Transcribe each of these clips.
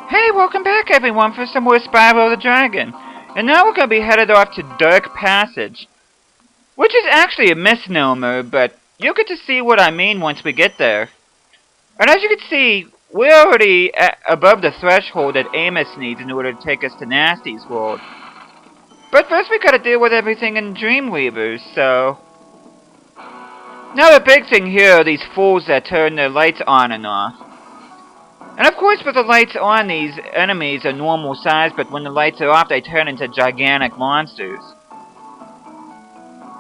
Hey, welcome back everyone for some more Spyro the Dragon. And now we're going to be headed off to Dark Passage, which is actually a misnomer, but you'll get to see what I mean once we get there. And as you can see, we're already above the threshold that Amos needs in order to take us to Nasty's world. But first we gotta deal with everything in Dreamweavers, so... Now the big thing here are these fools that turn their lights on and off. And of course with the lights on, these enemies are normal size, but when the lights are off they turn into gigantic monsters.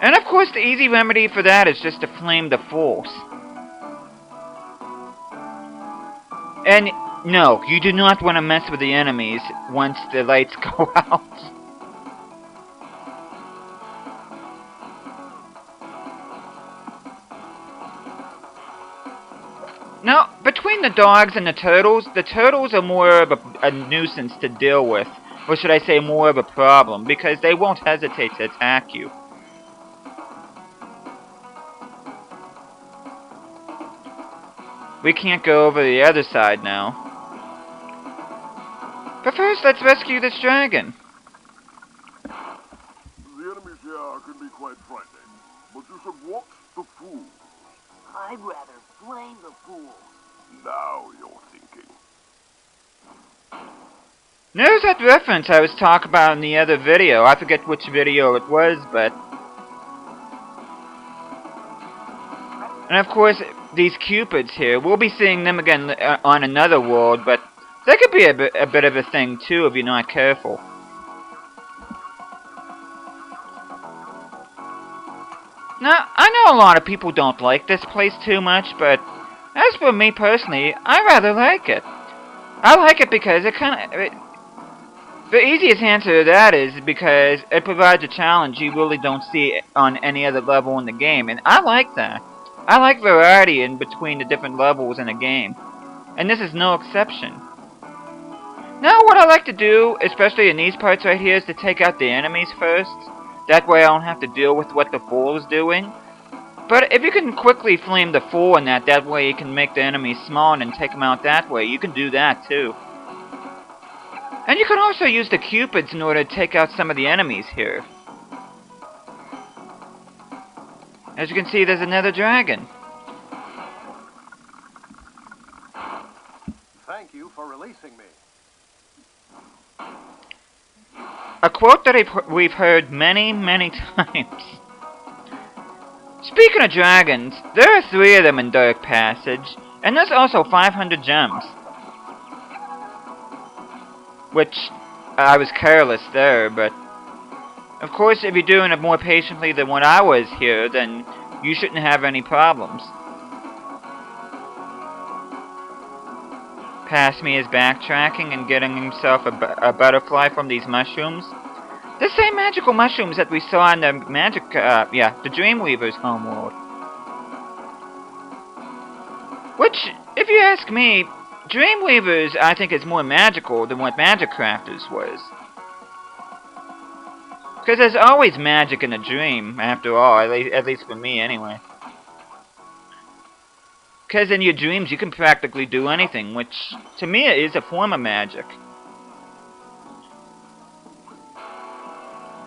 And of course the easy remedy for that is just to flame the fools. And no, you do not want to mess with the enemies once the lights go out. Now, between the dogs and the turtles are more of a nuisance to deal with. Or should I say more of a problem, because they won't hesitate to attack you. We can't go over the other side now. But first, let's rescue this dragon. The enemies here can be quite frightening, but you should watch the fools. I'd rather flame the fool. Now you're thinking. There's that reference I was talking about in the other video. I forget which video it was, but... And of course, these cupids here, we'll be seeing them again on another world, but they could be a bit of a thing too if you're not careful. Now, I know a lot of people don't like this place too much, but as for me personally, I rather like it. I like it because it the easiest answer to that is because it provides a challenge you really don't see on any other level in the game, and I like that. I like variety in between the different levels in a game, and this is no exception. Now what I like to do, especially in these parts right here, is to take out the enemies first. That way I don't have to deal with what the fool is doing. But if you can quickly flame the fool in that way you can make the enemies small and take them out that way, you can do that too. And you can also use the cupids in order to take out some of the enemies here. As you can see, there's another dragon. Thank you for releasing me. A quote that we've heard many, many times. Speaking of dragons, there are 3 of them in Dark Passage, and there's also 500 gems. Which, I was careless there, but... Of course, if you're doing it more patiently than what I was here, then you shouldn't have any problems. Past me is backtracking and getting himself a butterfly from these mushrooms. The same magical mushrooms that we saw in the the Dreamweaver's homeworld. Which, if you ask me, Dreamweavers I think is more magical than what Magic Crafters was. Because there's always magic in a dream, after all, at least for me anyway. Because in your dreams you can practically do anything, which to me is a form of magic.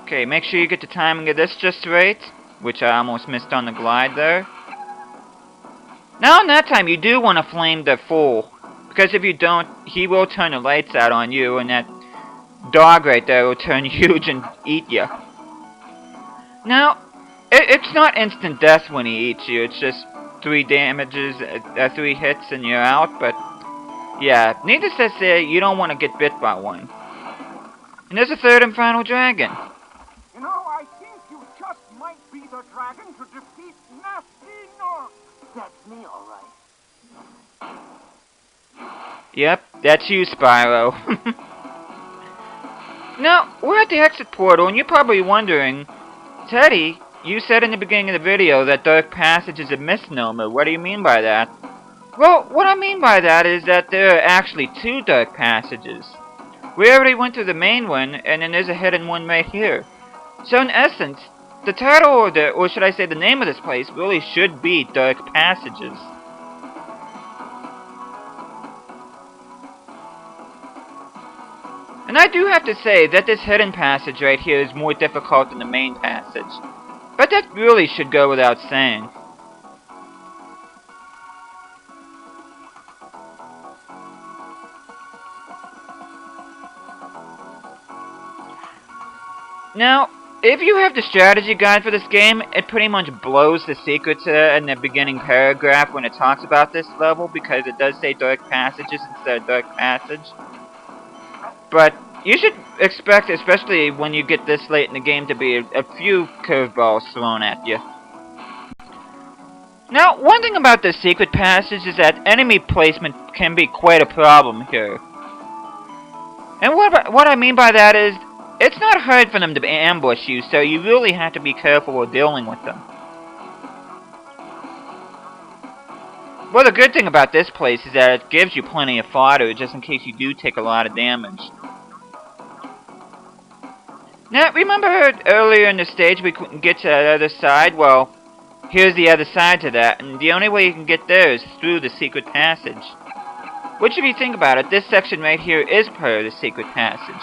Okay, make sure you get the timing of this just right, which I almost missed on the glide there. Now in that time you do want to flame the fool, because if you don't, he will turn the lights out on you, and that dog right there will turn huge and eat you. Now, it's not instant death when he eats you, it's just 3 damages, 3 hits and you're out, but yeah, needless to say, you don't want to get bit by one. And there's a 3rd and final dragon. You know, I think you just might be the dragon to defeat Nasty North. That's me, all right. Yep, that's you, Spyro. Now, we're at the exit portal, and you're probably wondering, Teddy, you said in the beginning of the video that Dark Passage is a misnomer. What do you mean by that? Well, what I mean by that is that there are actually 2 Dark Passages. We already went through the main one, and then there's a hidden one right here. So in essence, the title, or should I say the name of this place, really should be Dark Passages. And I do have to say that this hidden passage right here is more difficult than the main passage. But that really should go without saying. Now, if you have the strategy guide for this game, it pretty much blows the secrets in the beginning paragraph when it talks about this level, because it does say dark passages instead of dark passage. But you should expect, especially when you get this late in the game, to be a few curveballs thrown at you. Now, one thing about the secret passage is that enemy placement can be quite a problem here. And what I mean by that is, it's not hard for them to ambush you, so you really have to be careful while dealing with them. Well, the good thing about this place is that it gives you plenty of fodder, just in case you do take a lot of damage. Now, remember earlier in the stage we couldn't get to the other side? Well, here's the other side to that, and the only way you can get there is through the secret passage. Which, if you think about it, this section right here is part of the secret passage.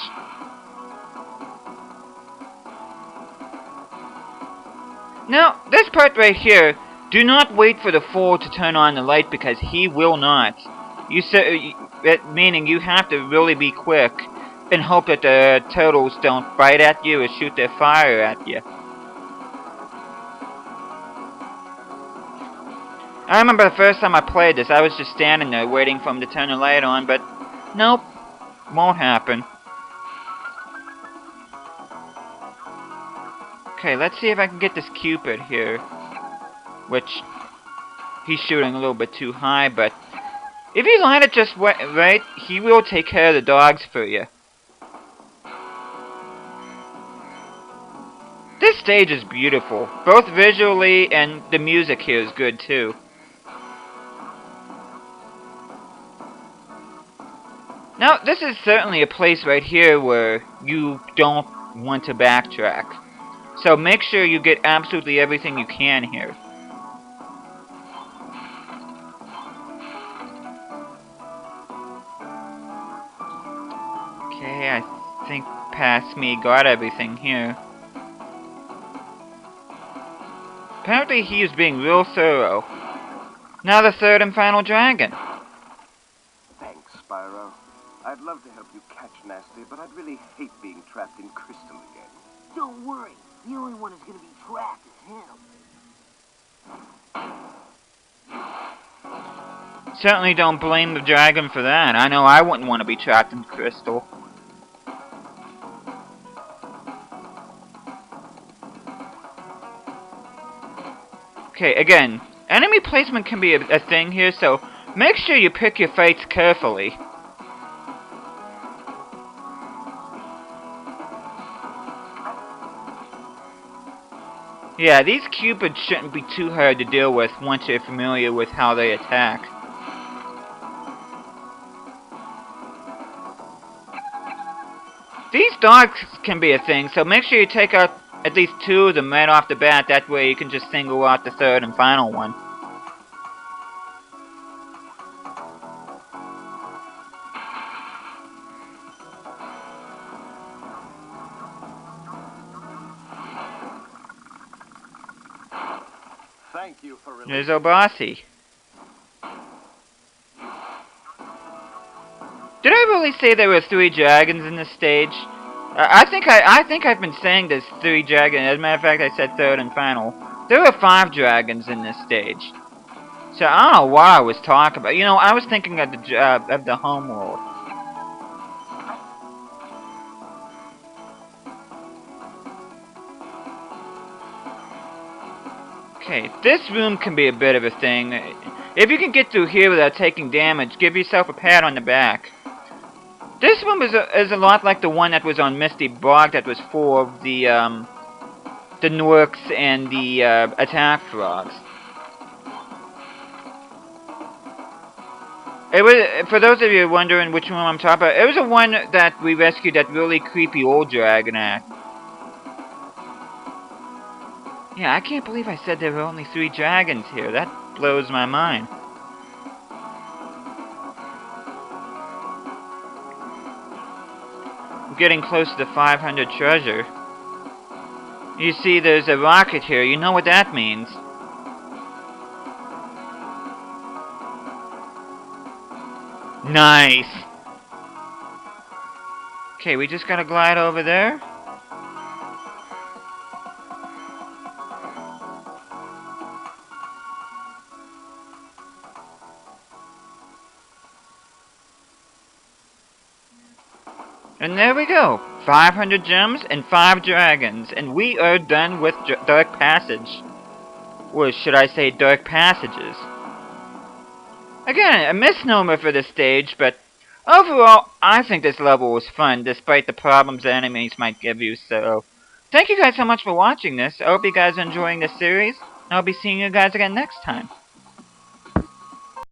Now, this part right here, do not wait for the fool to turn on the light, because he will not. Meaning you have to really be quick and hope that the turtles don't bite at you or shoot their fire at you. I remember the first time I played this, I was just standing there waiting for him to turn the light on, but nope, won't happen. Okay, let's see if I can get this Cupid here, which he's shooting a little bit too high, but if you line it just right, he will take care of the dogs for you. This stage is beautiful, both visually and the music here is good too. Now, this is certainly a place right here where you don't want to backtrack. So make sure you get absolutely everything you can here. Okay, I think past me got everything here. Apparently he is being real thorough. Now the third and final dragon. Thanks, Spyro. I'd love to help you catch Nasty, but I'd really hate being trapped in Crystal again. Don't worry. The only one who's gonna be trapped is him. Certainly don't blame the dragon for that. I know I wouldn't want to be trapped in Crystal. Okay, again, enemy placement can be a thing here, so make sure you pick your fights carefully. Yeah, these Cupids shouldn't be too hard to deal with once you're familiar with how they attack. These dogs can be a thing, so make sure you take out at least two of them right off the bat, that way you can just single out the third and final one. Thank you for releasing. There's Obasi. Did I really say there were 3 dragons in this stage? I think I've been saying there's 3 dragons. As a matter of fact, I said third and final. There were 5 dragons in this stage. So I don't know what I was talking about. You know, I was thinking of the home world. Okay, this room can be a bit of a thing. If you can get through here without taking damage, give yourself a pat on the back. This room is a lot like the one that was on Misty Bog that was full of the Norks and the attack frogs. It was, for those of you wondering which room I'm talking about, it was the one that we rescued that really creepy old dragon at. Yeah, I can't believe I said there were only 3 dragons here. That blows my mind. We're getting close to the 500 treasure. You see, there's a rocket here. You know what that means. Nice! Okay, we just gotta glide over there. And there we go. 500 gems and 5 dragons. And we are done with Dark Passage. Or should I say Dark Passages. Again, a misnomer for this stage, but overall, I think this level was fun, despite the problems the enemies might give you, so... Thank you guys so much for watching this. I hope you guys are enjoying this series. I'll be seeing you guys again next time.